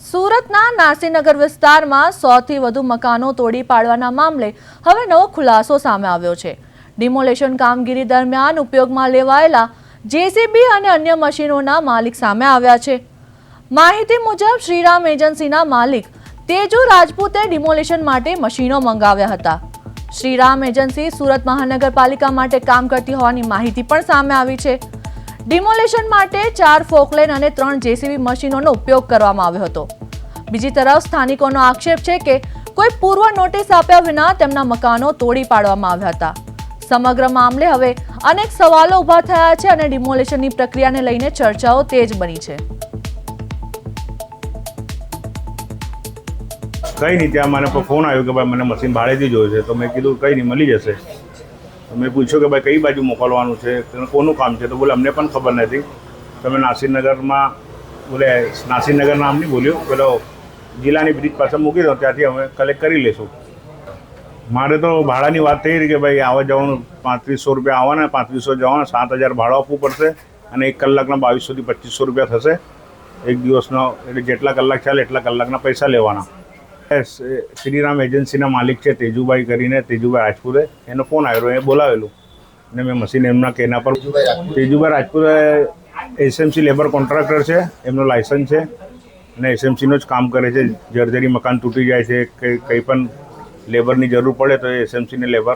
સુરતના નાસીનગર વિસ્તારમાં 100થી વધુ મકાનો તોડી પાડવાના મામલે હવે નવો ખુલાસો સામે આવ્યો છે। ડિમોલેશન કામગીરી દરમિયાન ઉપયોગમાં લેવાયેલા જેસીબી અને અન્ય મશીનોના માલિક સામે આવ્યા છે। માહિતી મુજબ શ્રીરામ એજન્સીના માલિક તેજુ રાજપૂતે ડિમોલેશન માટે મશીનો મંગાવ્યા હતા। શ્રીરામ એજન્સી સુરત મહાનગરપાલિકા માટે કામ કરતી હોવાની માહિતી પણ સામે આવી છે। ડિમોલેશન માટે 4 ફોકલેન અને 3 જેસીબી મશીનોનો ઉપયોગ કરવામાં આવ્યો હતો। બીજી તરફ સ્થાનિકોનો આક્ષેપ છે કે કોઈ પૂર્વ નોટિસ આપ્યા વિના તેમના મકાનો તોડી પાડવામાં આવ્યા હતા। સમગ્ર મામલે હવે અનેક સવાલો ઊભા થયા છે અને ડિમોલેશનની પ્રક્રિયાને લઈને ચર્ચાઓ તેજ બની છે। कहीं नहीं त्या मैंने फोन आयो कि भाई मैंने मशीन भाड़ेथी जोईए छे। तो मैं कीधुं कहीं नहीं मळी जशे। तो मैं पूछ्यो कि भाई कई बाजू मोकलवानुं छे, कोनुं काम छे। तो बोले अमने पण खबर नथी। तमे नासीनगर में बोले नासीनगर नाम नहीं बोल्यो, पेलो जिल्लानी ब्रिज पासे मूकी दो, त्याथी अमे कलेक्ट करी लेशुं। मारे तो भाड़ानी वात थई रही कि भाई आवा जवानुं 3500 रुपया आववाना, 3500 जवाना, 7000 भाड़ुं आपवुं पड़शे अने 1 कलाकना 2200 થી 2500 रुपया थशे। एक दिवसनो एटले जेटला कलाक चाले एटला कलाकना पैसा लेवाना। श्रीराम एजन्सीना मालिक है तेजुभाई करीने, तेजुभाई राजपूते एनो फोन आव्यो, ए बोलावेलुं ने मैं मशीन एमना केना पर तेजुभाई राजपूत एसएमसी लेबर कॉन्ट्राक्टर है, एमनो लाइसेंस है ने एसएमसीनो ज काम करे छे। जर्जरी मकान तूटी जाए छे, कई पण लेबरनी जरूर पड़े तो एसएमसी ने लेबर